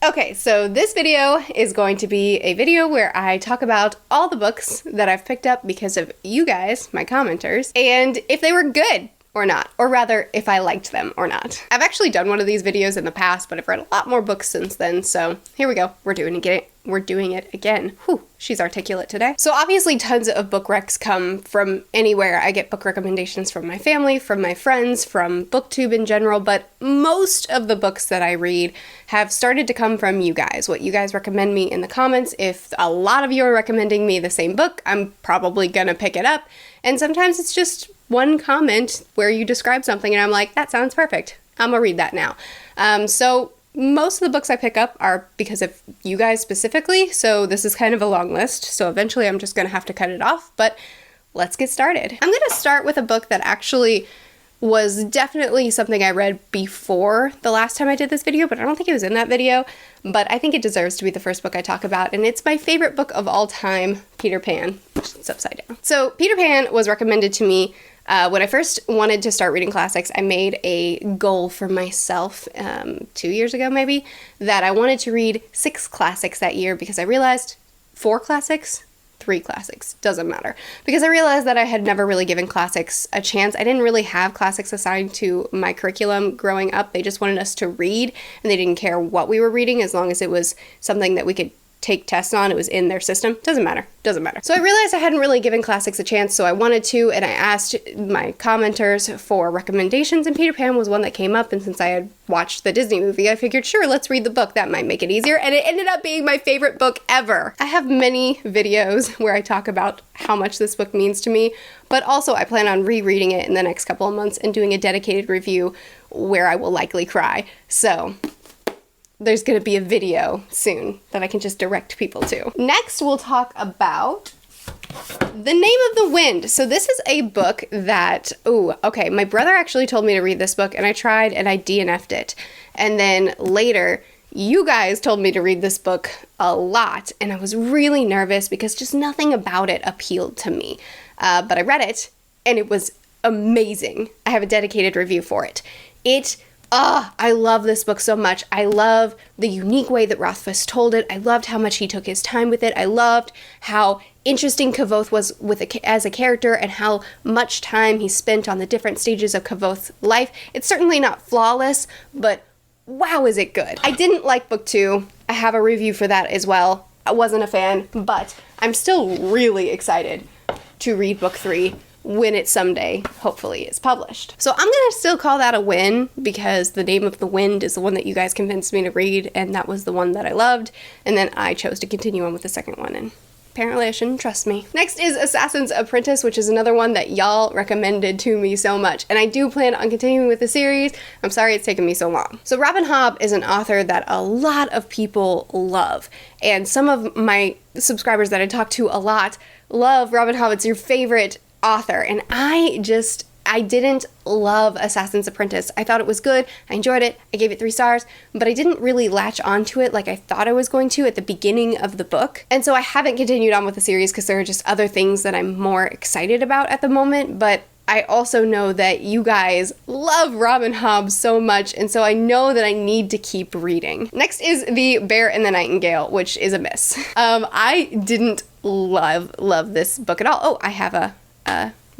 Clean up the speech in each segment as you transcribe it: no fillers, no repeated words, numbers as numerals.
Okay, so this video is going to be a video where I talk about all the books that I've picked up because of you guys, my commenters, and if they were good or not, or rather, if I liked them or not. I've actually done one of these videos in the past, but I've read a lot more books since then, so here we go. We're doing it again. Whew, she's articulate today. So obviously tons of book recs come from anywhere. I get book recommendations from my family, from my friends, from BookTube in general, but most of the books that I read have started to come from you guys, what you guys recommend me in the comments. If a lot of you are recommending me the same book, I'm probably gonna pick it up. And sometimes it's just one comment where you describe something and I'm like, that sounds perfect. I'm gonna read that now. So most of the books I pick up are because of you guys specifically, so this is kind of a long list, so eventually I'm just gonna have to cut it off, but let's get started. I'm gonna start with a book that actually was definitely something I read before the last time I did this video, but I don't think it was in that video, but I think it deserves to be the first book I talk about, and it's my favorite book of all time, Peter Pan. It's upside down. So Peter Pan was recommended to me when I first wanted to start reading classics. I made a goal for myself 2 years ago maybe, that I wanted to read 6 classics that year because I realized 4 classics, 3 classics, doesn't matter. Because I realized that I had never really given classics a chance. I didn't really have classics assigned to my curriculum growing up. They just wanted us to read and they didn't care what we were reading as long as it was something that we could take tests on, it was in their system. Doesn't matter. So I realized I hadn't really given classics a chance, so I wanted to, and I asked my commenters for recommendations, and Peter Pan was one that came up, and since I had watched the Disney movie, I figured, sure, let's read the book. That might make it easier, and it ended up being my favorite book ever. I have many videos where I talk about how much this book means to me, but also I plan on rereading it in the next couple of months and doing a dedicated review where I will likely cry. So there's going to be a video soon that I can just direct people to. Next, we'll talk about The Name of the Wind. So this is a book that, my brother actually told me to read this book, and I tried, and I DNF'd it. And then later, you guys told me to read this book a lot, and I was really nervous because just nothing about it appealed to me. But I read it, and it was amazing. I have a dedicated review for it. I love this book so much. I love the unique way that Rothfuss told it. I loved how much he took his time with it. I loved how interesting Kvothe was as a character and how much time he spent on the different stages of Kvothe's life. It's certainly not flawless, but wow, is it good. I didn't like book 2. I have a review for that as well. I wasn't a fan, but I'm still really excited to read book 3. When it someday, hopefully, is published. So I'm gonna still call that a win because The Name of the Wind is the one that you guys convinced me to read, and that was the one that I loved, and then I chose to continue on with the second one, and apparently I shouldn't trust me. Next is Assassin's Apprentice, which is another one that y'all recommended to me so much, and I do plan on continuing with the series. I'm sorry it's taken me so long. So Robin Hobb is an author that a lot of people love, and some of my subscribers that I talk to a lot love Robin Hobb. It's your favorite author, and I didn't love Assassin's Apprentice. I thought it was good, I enjoyed it, I gave it 3 stars, but I didn't really latch onto it like I thought I was going to at the beginning of the book. And so I haven't continued on with the series because there are just other things that I'm more excited about at the moment, but I also know that you guys love Robin Hobb so much, and so I know that I need to keep reading. Next is The Bear and the Nightingale, which is a miss. I didn't love this book at all. Oh, I have a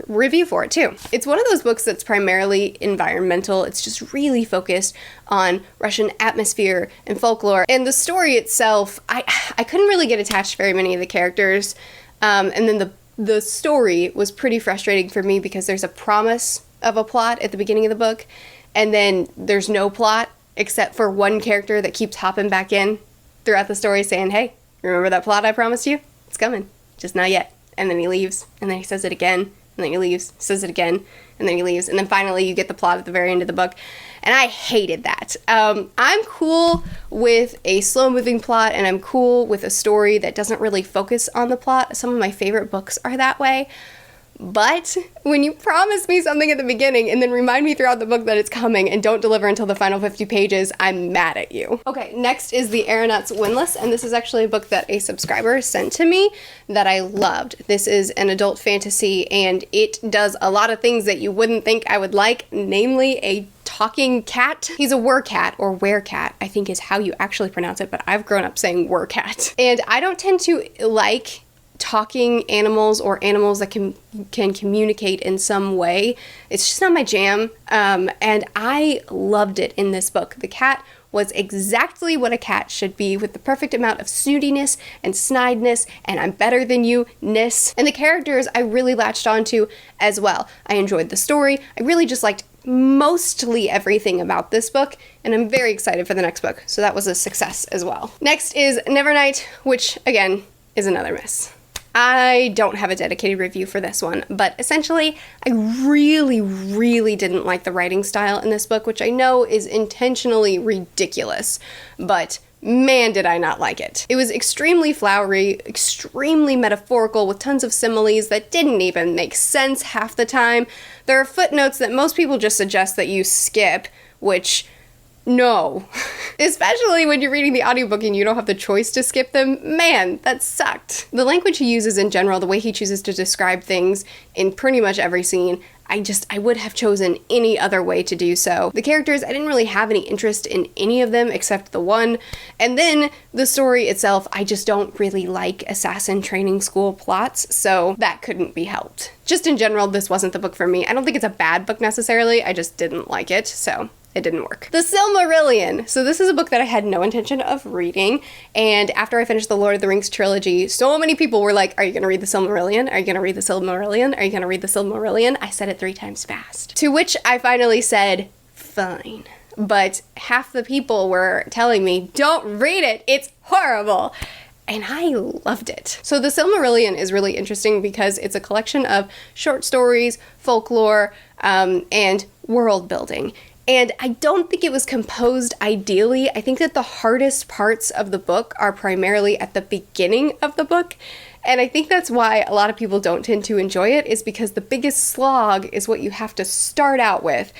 review for it too. It's one of those books that's primarily environmental. It's just really focused on Russian atmosphere and folklore. And the story itself, I couldn't really get attached to very many of the characters. And then the story was pretty frustrating for me because there's a promise of a plot at the beginning of the book, and then there's no plot except for one character that keeps hopping back in throughout the story saying, hey, remember that plot I promised you? It's coming, just not yet. And then he leaves, and then he says it again, and then he leaves, says it again, and then he leaves, and then finally you get the plot at the very end of the book, and I hated that. I'm cool with a slow-moving plot, and I'm cool with a story that doesn't really focus on the plot. Some of my favorite books are that way, But when you promise me something at the beginning and then remind me throughout the book that it's coming and don't deliver until the final 50 pages, I'm mad at you. Okay, next is The Aeronauts Windlass, and this is actually a book that a subscriber sent to me that I loved. This is an adult fantasy, and it does a lot of things that you wouldn't think I would like, namely a talking cat. He's a wercat, or werecat, I think is how you actually pronounce it, but I've grown up saying wercat. And I don't tend to like talking animals or animals that can communicate in some way. It's just not my jam, and I loved it in this book. The cat was exactly what a cat should be, with the perfect amount of snootiness and snideness and I'm better than you-ness. And the characters I really latched onto as well. I enjoyed the story. I really just liked mostly everything about this book, and I'm very excited for the next book, so that was a success as well. Next is Nevernight, which again is another miss. I don't have a dedicated review for this one, but essentially I really didn't like the writing style in this book, which I know is intentionally ridiculous, but man did I not like it. It was extremely flowery, extremely metaphorical, with tons of similes that didn't even make sense half the time. There are footnotes that most people just suggest that you skip, which no. Especially when you're reading the audiobook and you don't have the choice to skip them. Man, that sucked. The language he uses in general, the way he chooses to describe things in pretty much every scene, I would have chosen any other way to do so. The characters, I didn't really have any interest in any of them except the one. And then the story itself, I just don't really like assassin training school plots, so that couldn't be helped. Just in general, this wasn't the book for me. I don't think it's a bad book necessarily, I just didn't like it, so it didn't work. The Silmarillion. So this is a book that I had no intention of reading, and after I finished the Lord of the Rings trilogy, so many people were like, are you gonna read the Silmarillion? Are you gonna read the Silmarillion? Are you gonna read the Silmarillion? I said it 3 times fast. To which I finally said, fine. But half the people were telling me, don't read it, it's horrible. And I loved it. So the Silmarillion is really interesting because it's a collection of short stories, folklore, and world building. And I don't think it was composed ideally. I think that the hardest parts of the book are primarily at the beginning of the book. And I think that's why a lot of people don't tend to enjoy it, is because the biggest slog is what you have to start out with.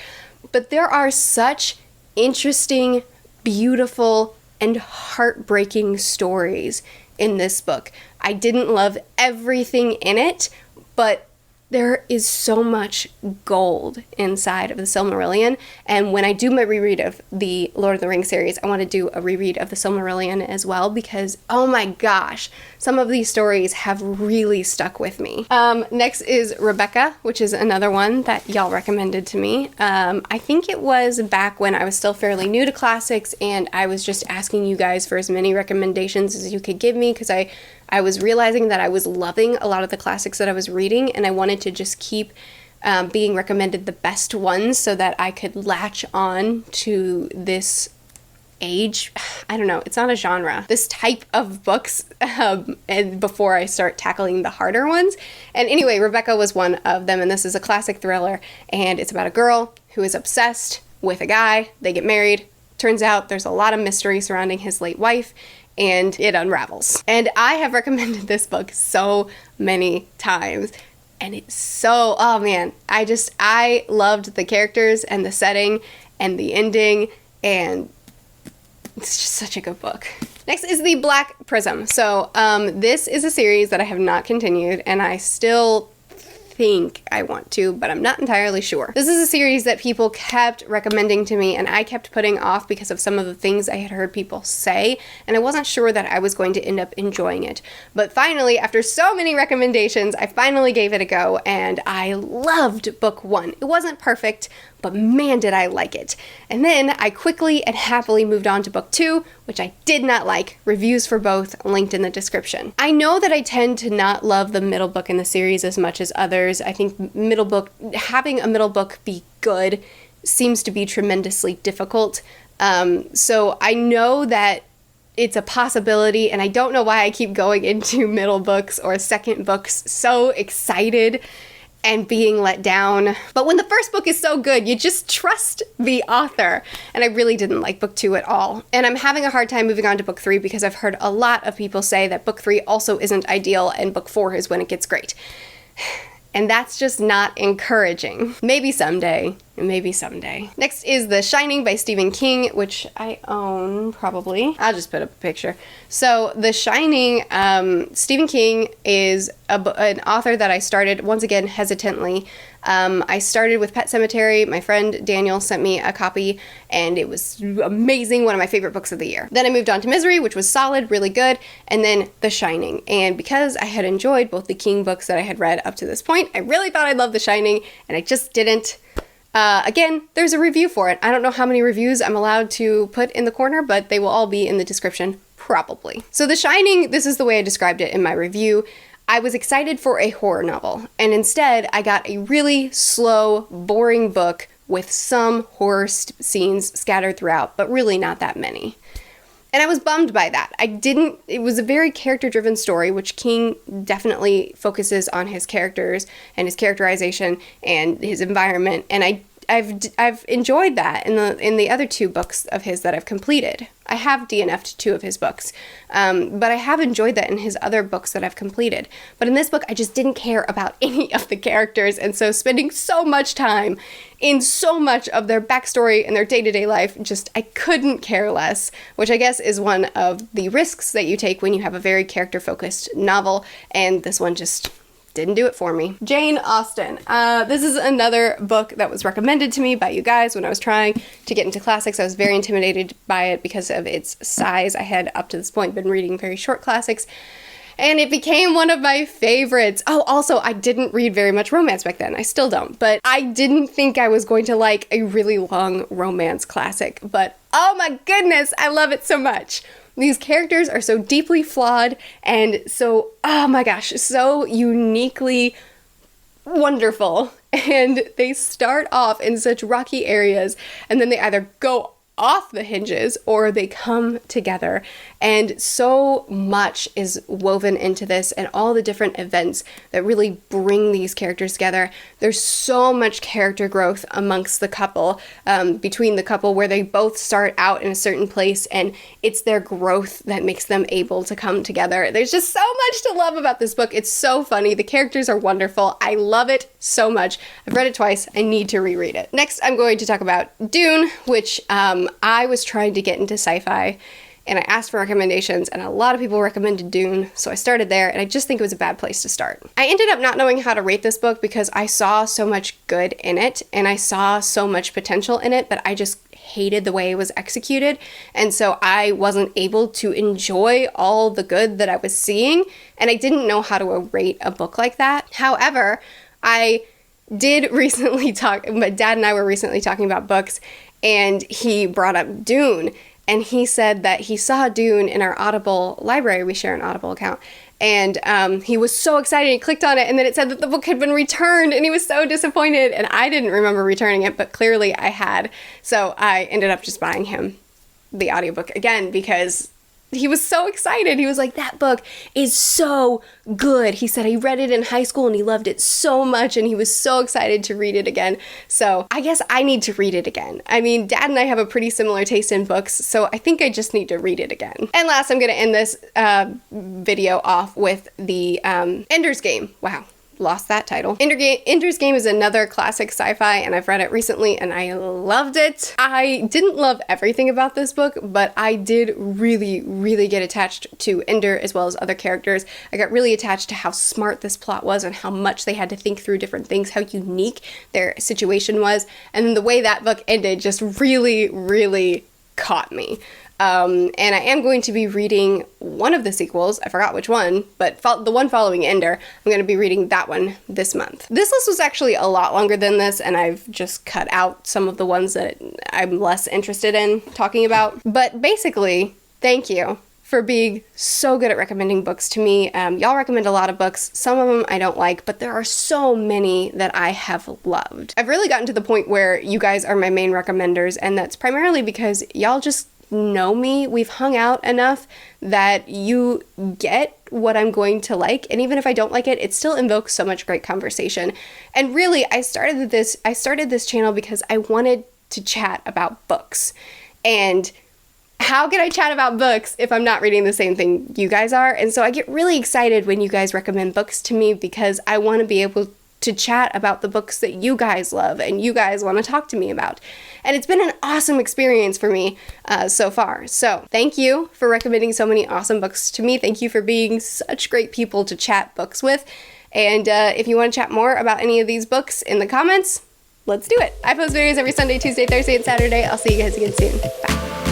But there are such interesting, beautiful, and heartbreaking stories in this book. I didn't love everything in it, but there is so much gold inside of the Silmarillion, and when I do my reread of the Lord of the Rings series, I want to do a reread of the Silmarillion as well, because, oh my gosh, some of these stories have really stuck with me. Next is Rebecca, which is another one that y'all recommended to me. I think it was back when I was still fairly new to classics, and I was just asking you guys for as many recommendations as you could give me, because I was realizing that I was loving a lot of the classics that I was reading, and I wanted to just keep being recommended the best ones so that I could latch on to this age. I don't know, it's not a genre, this type of books, and before I start tackling the harder ones. And anyway, Rebecca was one of them, and this is a classic thriller, and it's about a girl who is obsessed with a guy. They get married. Turns out there's a lot of mystery surrounding his late wife, and it unravels. And I have recommended this book so many times, and it's so, oh man, I loved the characters and the setting and the ending, and it's just such a good book. Next is the Black Prism. So this is a series that I have not continued, and I still think I want to, but I'm not entirely sure. This is a series that people kept recommending to me, and I kept putting off because of some of the things I had heard people say, and I wasn't sure that I was going to end up enjoying it. But finally, after so many recommendations, I finally gave it a go, and I loved book 1. It wasn't perfect, but man did I like it. And then I quickly and happily moved on to book 2, which I did not like. Reviews for both linked in the description. I know that I tend to not love the middle book in the series as much as others. I think having a middle book be good seems to be tremendously difficult. So I know that it's a possibility, and I don't know why I keep going into middle books or second books so excited and being let down. But when the first book is so good, you just trust the author. And I really didn't like book 2 at all. And I'm having a hard time moving on to book 3 because I've heard a lot of people say that book 3 also isn't ideal and book 4 is when it gets great. and that's just not encouraging. Maybe someday. Maybe someday. Next is The Shining by Stephen King, which I own, probably. I'll just put up a picture. So, The Shining, Stephen King is an author that I started, once again, hesitantly. I started with Pet Sematary. My friend Daniel sent me a copy, and it was amazing, one of my favorite books of the year. Then I moved on to Misery, which was solid, really good, and then The Shining. And because I had enjoyed both the King books that I had read up to this point, I really thought I'd love The Shining, and I just didn't. Again, there's a review for it. I don't know how many reviews I'm allowed to put in the corner, but they will all be in the description, probably. So The Shining, this is the way I described it in my review. I was excited for a horror novel, and instead I got a really slow, boring book with some horror scenes scattered throughout, but really not that many. And I was bummed by that. It was a very character-driven story, which King definitely focuses on his characters and his characterization and his environment, and I've enjoyed that in the other 2 books of his that I've completed. I have DNF'd 2 of his books, but I have enjoyed that in his other books that I've completed. But in this book, I just didn't care about any of the characters, and so spending so much time in so much of their backstory and their day-to-day life, I couldn't care less, which I guess is one of the risks that you take when you have a very character-focused novel, and this one just didn't do it for me. Jane Austen. This is another book that was recommended to me by you guys when I was trying to get into classics. I was very intimidated by it because of its size. I had, up to this point, been reading very short classics, and it became one of my favorites. Oh, also, I didn't read very much romance back then. I still don't, but I didn't think I was going to like a really long romance classic, but oh my goodness, I love it so much. These characters are so deeply flawed and so, oh my gosh, so uniquely wonderful. And they start off in such rocky areas, and then they either go off the hinges or they come together, and so much is woven into this and all the different events that really bring these characters together. There's so much character growth amongst the couple, between the couple, where they both start out in a certain place and it's their growth that makes them able to come together. There's just so much to love about this book. It's so funny. The characters are wonderful. I love it so much. I've read it twice. I need to reread it. Next, I'm going to talk about Dune, which I was trying to get into sci-fi, and I asked for recommendations, and a lot of people recommended Dune, so I started there, and I just think it was a bad place to start. I ended up not knowing how to rate this book because I saw so much good in it, and I saw so much potential in it, but I just hated the way it was executed, and so I wasn't able to enjoy all the good that I was seeing, and I didn't know how to rate a book like that. However, I did recently my dad and I were recently talking about books, and he brought up Dune, and he said that he saw Dune in our Audible library. We share an Audible account, and he was so excited. He clicked on it, and then it said that the book had been returned, and he was so disappointed, and I didn't remember returning it, but clearly I had, so I ended up just buying him the audiobook again because he was so excited. He was like, that book is so good. He said he read it in high school and he loved it so much, and he was so excited to read it again. So I guess I need to read it again. I mean, Dad and I have a pretty similar taste in books, so I think I just need to read it again. And last, I'm going to end this video off with the Ender's Game. Wow. Lost that title. Ender's Game is another classic sci-fi, and I've read it recently and I loved it. I didn't love everything about this book, but I did really, really get attached to Ender as well as other characters. I got really attached to how smart this plot was and how much they had to think through different things, how unique their situation was, and then the way that book ended just really, really caught me. And I am going to be reading one of the sequels. I forgot which one, but the one following Ender, I'm going to be reading that one this month. This list was actually a lot longer than this, and I've just cut out some of the ones that I'm less interested in talking about. But basically, thank you for being so good at recommending books to me. Y'all recommend a lot of books. Some of them I don't like, but there are so many that I have loved. I've really gotten to the point where you guys are my main recommenders, and that's primarily because y'all just know me. We've hung out enough that you get what I'm going to like, and even if I don't like it, it still invokes so much great conversation. And really, I started this channel because I wanted to chat about books. And how can I chat about books if I'm not reading the same thing you guys are? And so I get really excited when you guys recommend books to me because I want to be able to chat about the books that you guys love and you guys want to talk to me about. And it's been an awesome experience for me so far. So thank you for recommending so many awesome books to me. Thank you for being such great people to chat books with. And if you want to chat more about any of these books in the comments, let's do it. I post videos every Sunday, Tuesday, Thursday, and Saturday. I'll see you guys again soon. Bye.